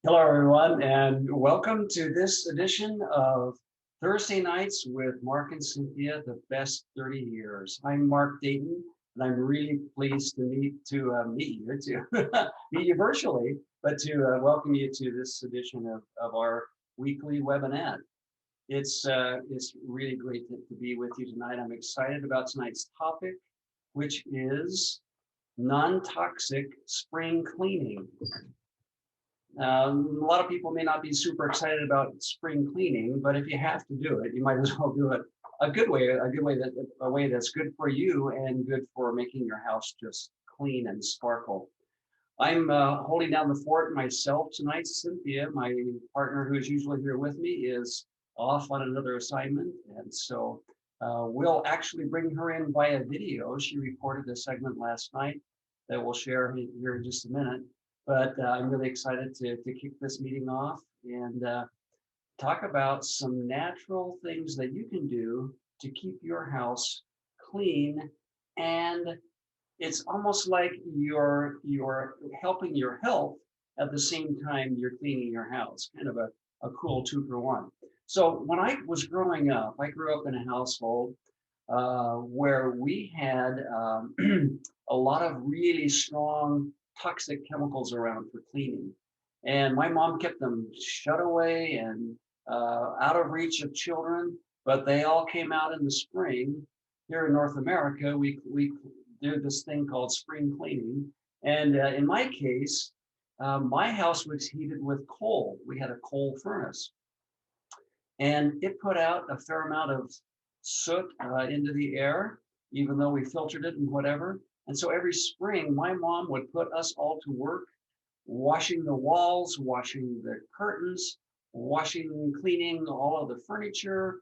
Hello, everyone, and welcome to this edition of Thursday Nights with Mark and Cynthia, the best 30 years. I'm Mark Dayton, and I'm really pleased to meet you, to meet you virtually, but to welcome you to this edition of our weekly webinar. It's really great to be with you tonight. I'm excited about tonight's topic, which is non-toxic spring cleaning. A lot of people may not be super excited about spring cleaning, but if you have to do it, you might as well do it a good way, a way that's good for you and good for making your house just clean and sparkle. I'm holding down the fort myself tonight. Cynthia, my partner who is usually here with me, is off on another assignment, and so we'll actually bring her in via video. She recorded a segment last night that we'll share here in just a minute. But I'm really excited to kick this meeting off and talk about some natural things that you can do to keep your house clean. And it's almost like you're helping your health at the same time you're cleaning your house. Kind of a cool 2-for-1. So when I was growing up, I grew up in a household where we had a lot of really strong toxic chemicals around for cleaning. And my mom kept them shut away and out of reach of children, but they all came out in the spring. Here in North America, we do this thing called spring cleaning. And in my case, my house was heated with coal. We had a coal furnace. And it put out a fair amount of soot into the air, even though we filtered it and whatever. And so every spring, my mom would put us all to work, washing the walls, washing the curtains, cleaning all of the furniture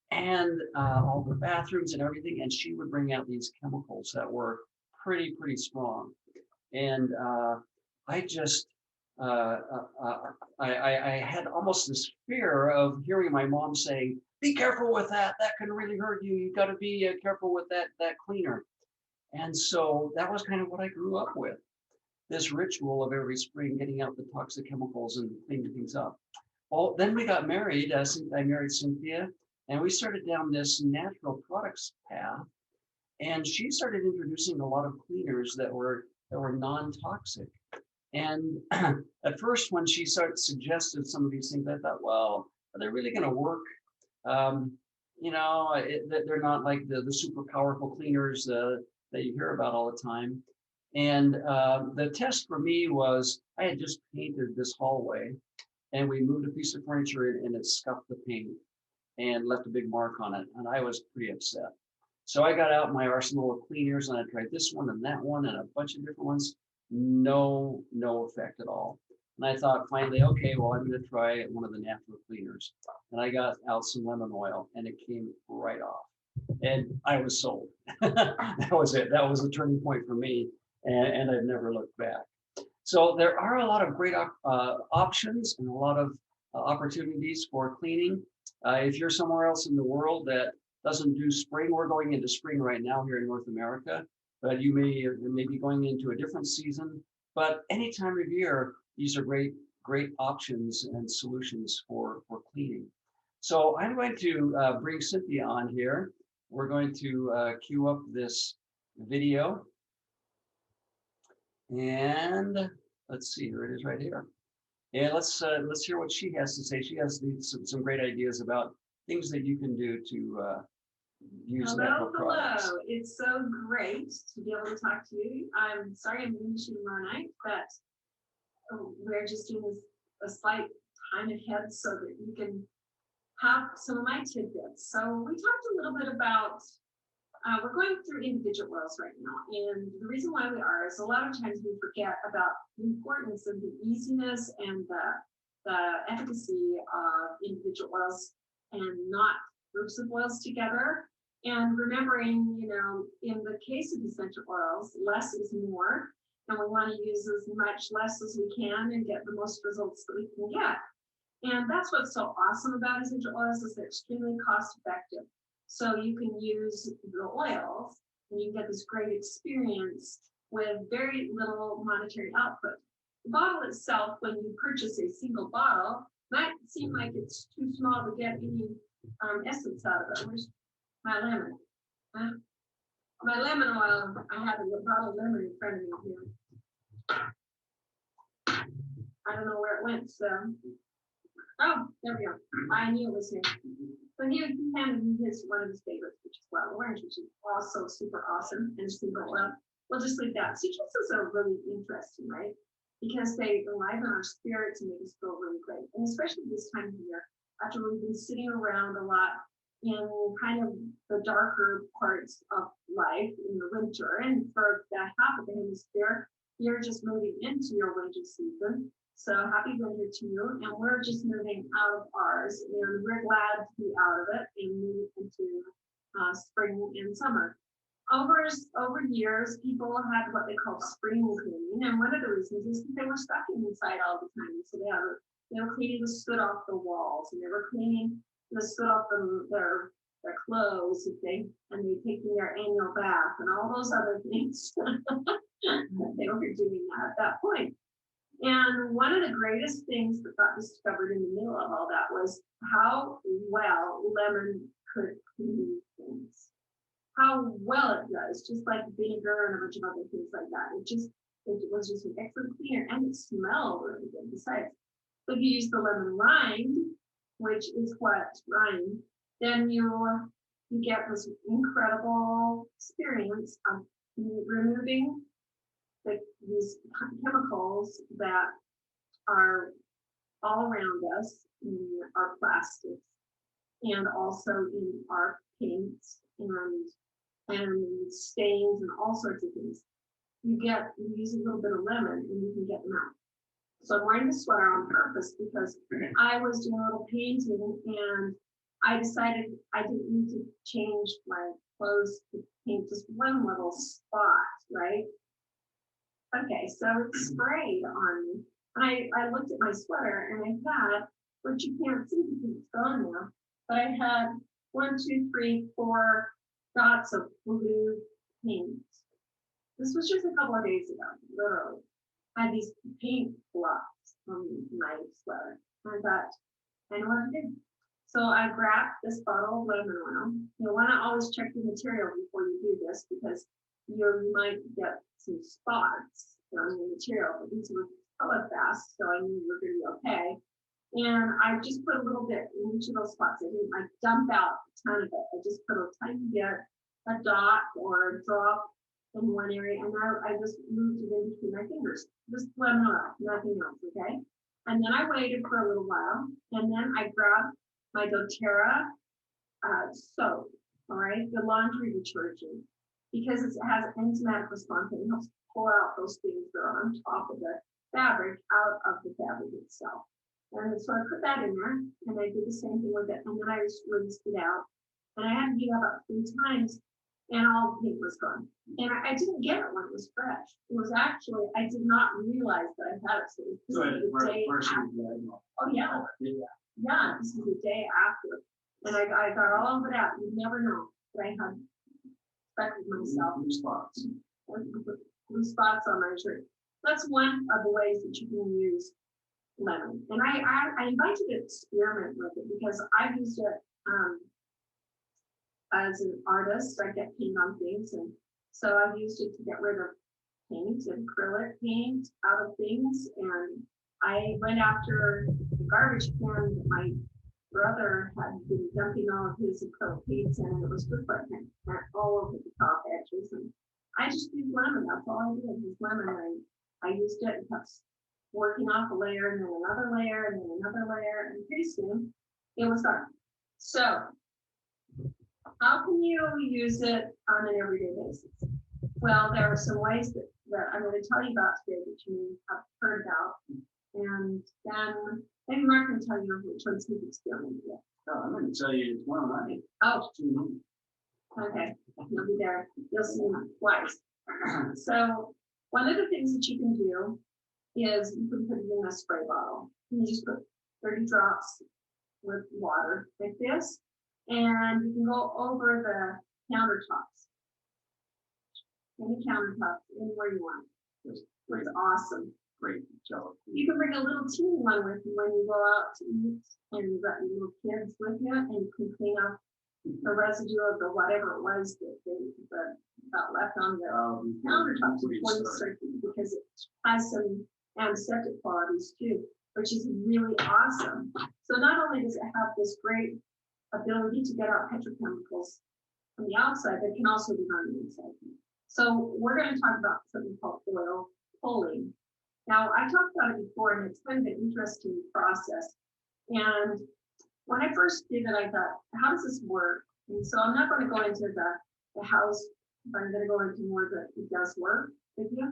and all the bathrooms and everything. And she would bring out these chemicals that were pretty strong. And I just, I had almost this fear of hearing my mom say, "Be careful with that. That can really hurt you. You got to be careful with that cleaner." And so that was kind of what I grew up with, this ritual of every spring getting out the toxic chemicals and cleaning things up. Well, then we got married. I married Cynthia, and we started down this natural products path. And she started introducing a lot of cleaners that were non-toxic. And at first, when she suggested some of these things, I thought, well, are they really going to work? They're not like the super powerful cleaners that you hear about all the time. And the test for me was I had just painted this hallway and we moved a piece of furniture in and it scuffed the paint and left a big mark on it. And I was pretty upset. So I got out my arsenal of cleaners and I tried this one and that one and a bunch of different ones. No effect at all. And I thought finally, okay, well, I'm going to try one of the natural cleaners. And I got out some lemon oil and it came right off. And I was sold. That was it. That was a turning point for me. And I've never looked back. So there are a lot of great options and a lot of opportunities for cleaning. If you're somewhere else in the world that doesn't do spring, we're going into spring right now here in North America, but you may be going into a different season. But any time of year, these are great options and solutions for cleaning. So I'm going to bring Cynthia on here. We're going to queue up this video. And let's see, here it is right here. And let's hear what she has to say. She has some great ideas about things that you can do to use natural products. Hello. It's so great to be able to talk to you. I'm sorry I'm doing this tomorrow night, but we're just doing this a slight time ahead so that you can have some of my tidbits. So we talked a little bit about, we're going through individual oils right now. And the reason why we are is a lot of times we forget about the importance of the easiness and the efficacy of individual oils and not groups of oils together. And remembering, in the case of essential oils, less is more. And we want to use as much less as we can and get the most results that we can get. And that's what's so awesome about essential oils is they're extremely cost effective. So you can use the oils and you get this great experience with very little monetary output. The bottle itself, when you purchase a single bottle, might seem like it's too small to get any essence out of it. Where's my lemon? My lemon oil, I have a bottle of lemon in front of me here. I don't know where it went, so. Oh, there we go. I knew it was here. So he handed me one of his favorites, which is wild orange, which is also super awesome and super oil. We'll just leave that. Citruses are really interesting, right? Because they enliven our spirits and make us feel really great. And especially this time of year, after we've been sitting around a lot in kind of the darker parts of life in the winter. And for that half of the hemisphere, you're just moving into your winter season. So happy winter to you. And we're just moving out of ours. And we're glad to be out of it and move into spring and summer. Over years, people had what they call spring cleaning, and one of the reasons is that they were stuck inside all the time. So they were cleaning the soot off the walls, and they were cleaning the soot off their clothes, and they taking their annual bath and all those other things. They were doing that at that point. And one of the greatest things that got discovered in the middle of all that was how well lemon could clean things. How well it does, just like vinegar and a bunch of other things like that. It was just an excellent cleaner, and it smelled really good besides. So if you use the lemon rind, which is what rind, then you get this incredible experience of removing these chemicals that are all around us in our plastics and also in our paints and stains and all sorts of things. You use a little bit of lemon and you can get them out. So I'm wearing the sweater on purpose because I was doing a little painting and I decided I didn't need to change my clothes to paint just one little spot, right? Okay, so it sprayed on me. And I looked at my sweater and I had, which you can't see because it's gone now, but I had 1, 2, 3, 4 dots of blue paint. This was just a couple of days ago, literally. I had these paint blocks on my sweater. And I thought, I know what to do. So I grabbed this bottle of lemon oil. You want to always check the material before you do this because you might get some spots on the material, but these were color fast, so I knew we were going to be okay. And I just put a little bit in each of those spots. I didn't like dump out a ton of it. I just put a tiny bit, a dot or a drop in one area, and I just moved it in between my fingers. Just lemon oil, nothing else, okay? And then I waited for a little while, and then I grabbed my doTERRA soap, all right, the laundry detergent, because it has an enzymatic response and it helps pull out those things that are on top of the fabric out of the fabric itself. And so I put that in there, and I did the same thing with it, and then I just rinsed it out. And I had to do that about 3 times, and all the paint was gone. And I didn't get it when it was fresh. It was actually, I did not realize that I had it. So it was the day after. Oh, yeah. Yeah, this is the day after. And I got all of it out. You never know that I had affected myself. Blue spots on my shirt. That's one of the ways that you can use lemon. And I invite you to experiment with it because I've used it as an artist. I get paint on things, and so I've used it to get rid of paint and acrylic paint out of things. And I went after the garbage can that my brother had been dumping all of his acrylic paints in, and it was just like all over the top edges. And I just used lemon. That's all I did was lemon. I used it and kept working off a layer and then another layer and then another layer, and pretty soon it was done. So how can you use it on an everyday basis? Well, there are some ways that I'm going to tell you about today that you have heard about, and then maybe Mark can tell you which ones he's experimented with. Oh, I'm going to tell you one night. Oh, okay. You'll be there. You'll see me twice. So one of the things that you can do is you can put it in a spray bottle. You just put 30 drops with water like this, and you can go over the countertops. Any countertops, anywhere you want. It's awesome. great jello. You can bring a little teeny one with you when you go out to eat, and you've got your little kids with you, and you can clean up the residue of the whatever it was that got left on the countertops before you start eating, because it has some antiseptic qualities too, which is really awesome. So not only does it have this great ability to get out petrochemicals from the outside, but it can also be on the inside. So we're going to talk about something called oil pulling. Now, I talked about it before, and it's kind of an interesting process. And when I first did it, I thought, how does this work? And so I'm not going to go into the house, but I'm going to go into more that it does work with you.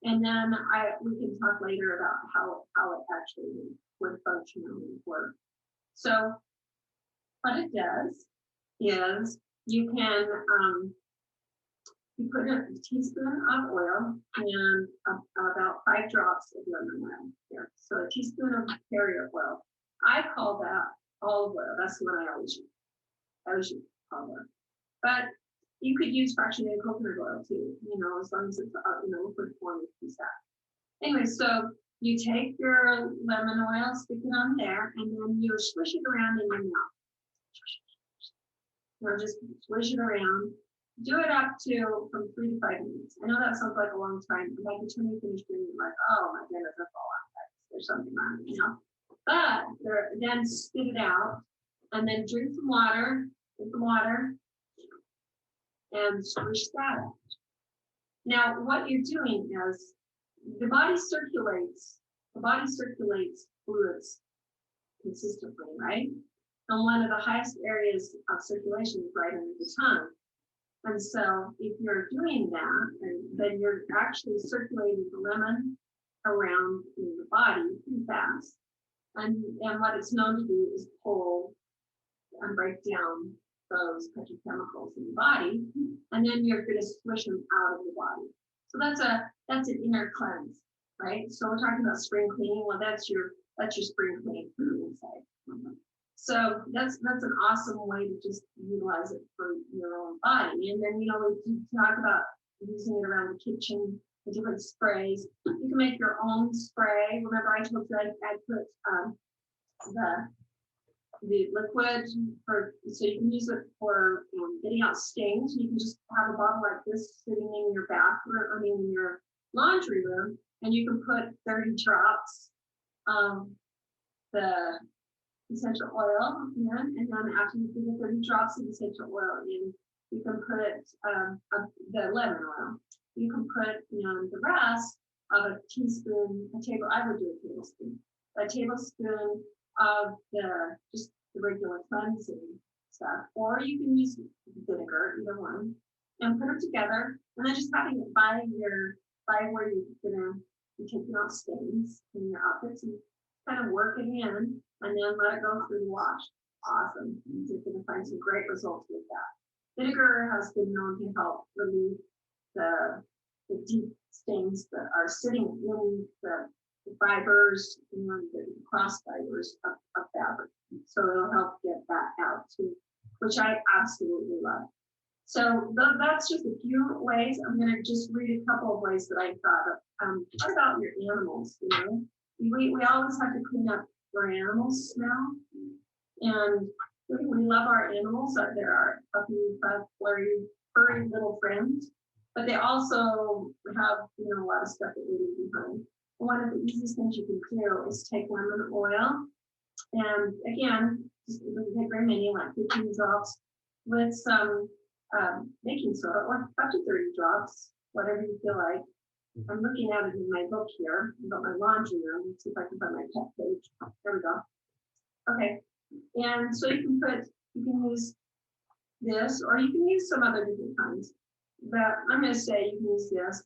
And then we can talk later about how it actually would functionally work. So what it does is you can you put a teaspoon of oil and about 5 drops of lemon oil here. So a teaspoon of carrier oil. I call that olive oil. That's what I always use. I always use olive oil. But you could use fractionated coconut oil too, as long as it's liquid form, you use that. Anyway, so you take your lemon oil, stick it on there, and then you squish it around in your mouth. Just swish it around. Do it up to from 3 to 5 minutes. I know that sounds like a long time, but by the time you finish doing it, like, oh my goodness, that's a lot. There's something wrong, But then spit it out, and then drink some water, and squish that out. Now, what you're doing is the body circulates fluids consistently, right? And one of the highest areas of circulation is right under the tongue. And so if you're doing that, then you're actually circulating the lemon around in the body pretty fast. And what it's known to do is pull and break down those petrochemicals in the body, and then you're going to squish them out of the body. So that's an inner cleanse, right? So we're talking about spring cleaning. Well, that's your spring cleaning from the inside. So that's an awesome way to just utilize it for your own body. And then we talk about using it around the kitchen, the different sprays. You can make your own spray. Remember, I told you I put the liquid so you can use it for getting out stains. You can just have a bottle like this sitting in your bathroom, in your laundry room, and you can put 30 drops of the essential oil in, and then after you put the 30 drops of essential oil in, you can put the lemon oil. You can put the rest of a teaspoon, I would do a tablespoon of just the regular cleansing stuff, or you can use vinegar, either one, and put them together, and then just having it by where you're gonna be taking out stains in your outfits, and kind of work it in, and then let it go through the wash. Awesome. You're gonna find some great results with that. Vinegar has been known to help relieve the deep stains that are sitting in the fibers, the cross fibers of fabric. So it'll help get that out too, which I absolutely love. So that's just a few ways. I'm going to just read a couple of ways that I thought of. What about your animals? We always have to clean up where animals smell, and we love our animals. They're our puppy, furry little friends, but they also have a lot of stuff that we leave behind. One of the easiest things you can do is take lemon oil, and again, just take very many, like 15 drops, with some baking soda, or up to 30 drops, whatever you feel like. I'm looking at it in my book here about my laundry room. Let's see if I can find my pet page. There we go. Okay, and so you can use this, or you can use some other different kinds. But I'm going to say you can use this.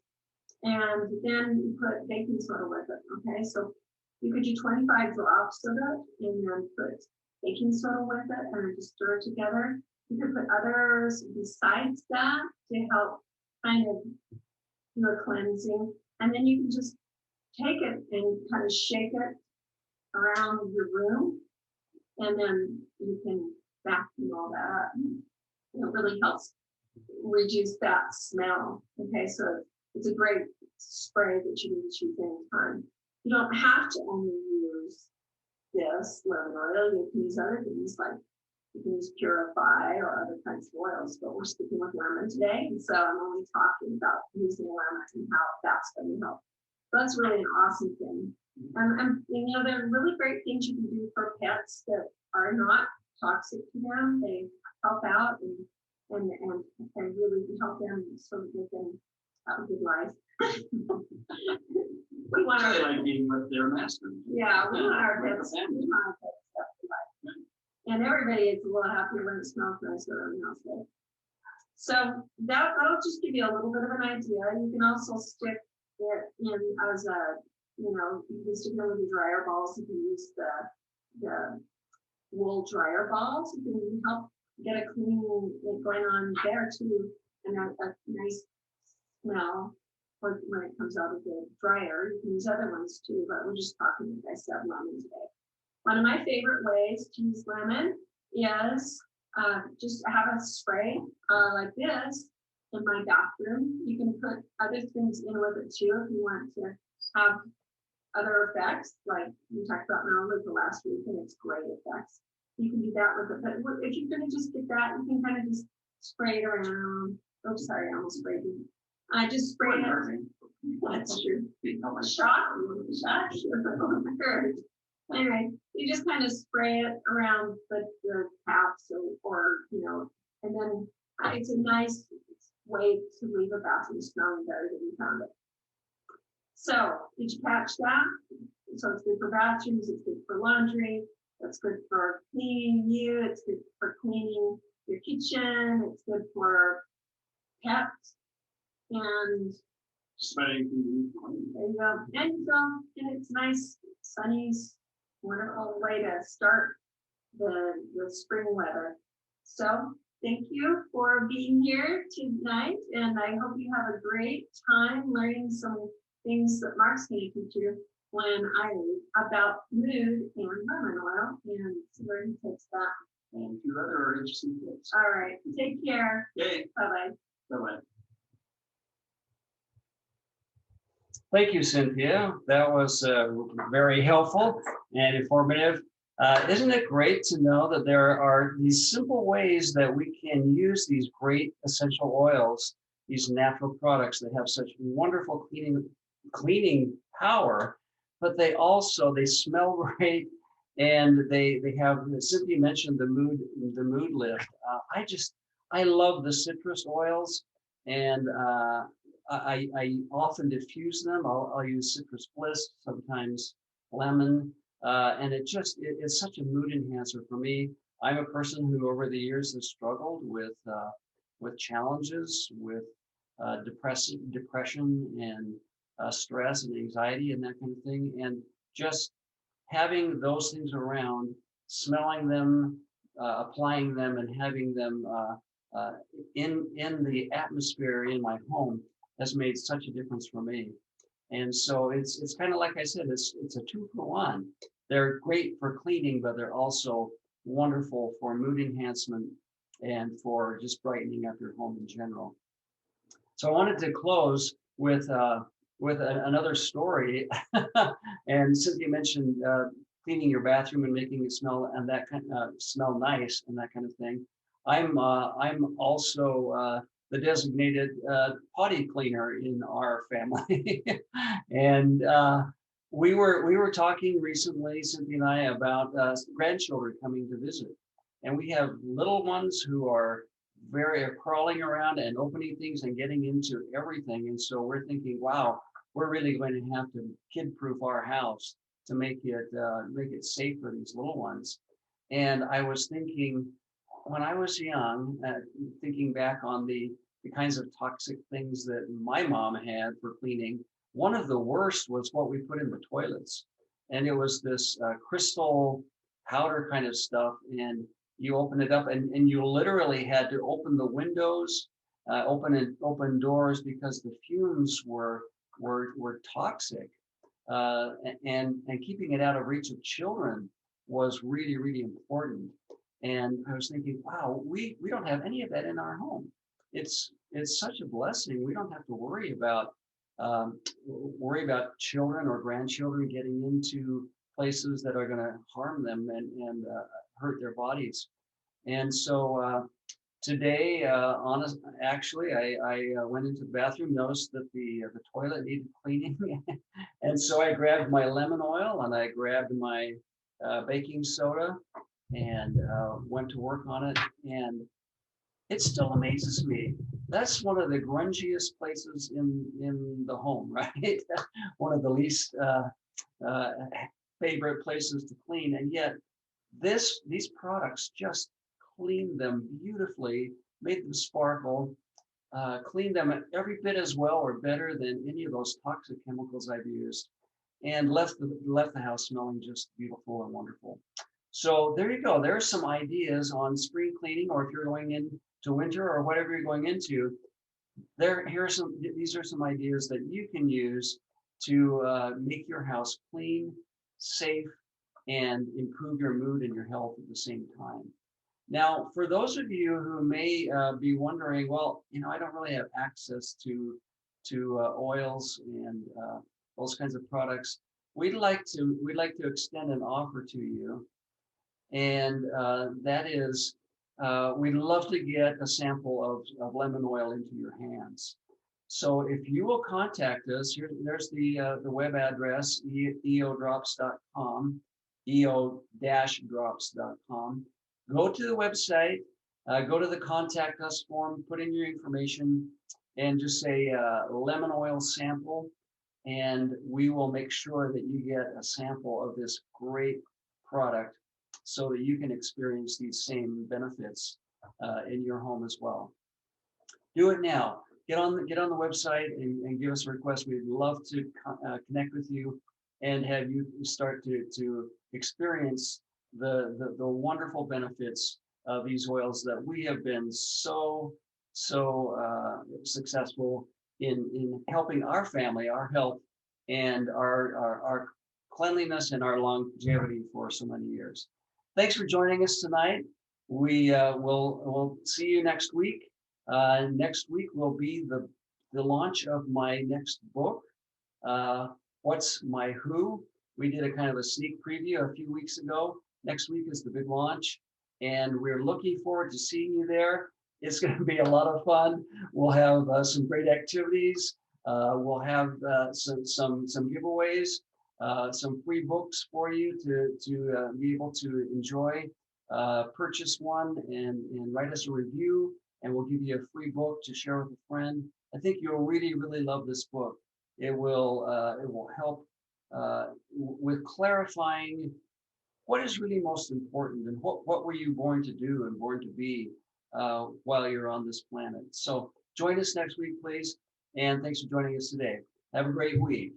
And then you put baking soda with it, okay? So you could do 25 drops of it, and then put baking soda with it, and then just stir it together. You could put others besides that to help kind of do a cleansing. And then you can just take it and kind of shake it around your room, and then you can vacuum all that up. It really helps reduce that smell, okay? So it's a great spray that you can use anytime. You don't have to only use this lemon oil. You can use other things like you can use Purify or other kinds of oils, but we're sticking with lemon today. And so I'm only talking about using lemon and how that's going to help. So that's really an awesome thing. And there are really great things you can do for pets that are not toxic to them. They help out and really help them so that they can have a good life. We want They like being with their master. yeah, we want our pets to have stuff to life. And everybody is a little happier when it smells nice around the house. So that'll just give you a little bit of an idea. You can also stick it in as a, you can stick it with the dryer balls. You can use the wool dryer balls. You can help get a cleaning going on there too, and a nice smell when it comes out of the dryer. You can use other ones too, but we're just talking, like I said, lemon today. One of my favorite ways to use lemon is just have a spray like this in my bathroom. You can put other things in with it too if you want to have other effects, like we talked about now with the last week, and it's great effects. You can do that with it, but if you're going to just get that, you can kind of just spray it around. Oh, sorry, I almost sprayed it. I just spray it. That's true. Shot. Anyway, you just kind of spray it around the taps or and then it's a nice way to leave a bathroom smelling better than you found it. So did you catch that? So it's good for bathrooms, it's good for laundry, it's good for cleaning you, it's good for cleaning your kitchen, it's good for pets, and Smelling. there you go. And it's nice, sunny, wonderful way to start the spring weather. So thank you for being here tonight, and I hope you have a great time learning some things that Mark's going to teach you when I read about mood and lemon oil, and see where he takes that. And a few other interesting things. All right, take care. Okay. Bye-bye. Bye-bye. Thank you, Cynthia. That was very helpful and informative. Isn't it great to know that there are these simple ways that we can use these great essential oils, these natural products that have such wonderful cleaning power, but they smell great, and they have, Cynthia mentioned the mood lift. I love the citrus oils, and I often diffuse them. I'll use citrus bliss, sometimes lemon, and it's such a mood enhancer for me. I'm a person who over the years has struggled with challenges, with depression and stress and anxiety and that kind of thing. And just having those things around, smelling them, applying them, and having them in the atmosphere in my home has made such a difference for me. And so it's kind of like I said, it's a 2-for-1. They're great for cleaning, but they're also wonderful for mood enhancement and for just brightening up your home in general. So I wanted to close with another story. And Cynthia mentioned cleaning your bathroom and making it smell and that smell nice and that kind of thing. I'm also the designated potty cleaner in our family, and we were talking recently, Cynthia and I, about grandchildren coming to visit, and we have little ones who are crawling around and opening things and getting into everything, and so we're thinking, wow, we're really going to have to kid-proof our house to make it safe for these little ones. And I was thinking, when I was young, thinking back on the kinds of toxic things that my mom had for cleaning, one of the worst was what we put in the toilets. And it was this crystal powder kind of stuff. And you open it up and you literally had to open the windows, open doors, because the fumes were toxic. And keeping it out of reach of children was really, really important. And I was thinking, wow, we don't have any of that in our home. It's such a blessing. We don't have to worry about worry about children or grandchildren getting into places that are going to harm them and hurt their bodies. And so today, actually, I went into the bathroom, noticed that the toilet needed cleaning, and so I grabbed my lemon oil and I grabbed my baking soda and went to work on it. And it still amazes me. That's one of the grungiest places in the home, right? One of the least uh, favorite places to clean, and yet these products just clean them beautifully, made them sparkle, clean them every bit as well or better than any of those toxic chemicals I've used, and left the house smelling just beautiful and wonderful. So there you go. There's some ideas on spring cleaning, or if you're going into winter or whatever you're going into. These are some ideas that you can use to make your house clean, safe, and improve your mood and your health at the same time. Now, for those of you who may be wondering, well, I don't really have access to oils and those kinds of products. We'd like to extend an offer to you, and that is, we'd love to get a sample of lemon oil into your hands. So if you will contact us, there's the web address, eodrops.com, eo-drops.com. Go to the website, go to the contact us form, put in your information, and just say lemon oil sample, and we will make sure that you get a sample of this great product so that you can experience these same benefits in your home as well. Do it now. Get on the website and give us a request. We'd love to connect with you and have you start to experience the wonderful benefits of these oils that we have been so successful in helping our family, our health, and our cleanliness and our longevity for so many years. Thanks for joining us tonight. We'll see you next week. Next week will be the launch of my next book, What's My Who? We did a kind of a sneak preview a few weeks ago. Next week is the big launch, and we're looking forward to seeing you there. It's going to be a lot of fun. We'll have some great activities. We'll have some giveaways, some free books for you to be able to enjoy. Purchase one and write us a review, and we'll give you a free book to share with a friend. I think you'll really love this book. It will help with clarifying what is really most important and what were you born to do and born to be while you're on this planet. So join us next week, please, and thanks for joining us today. Have a great week.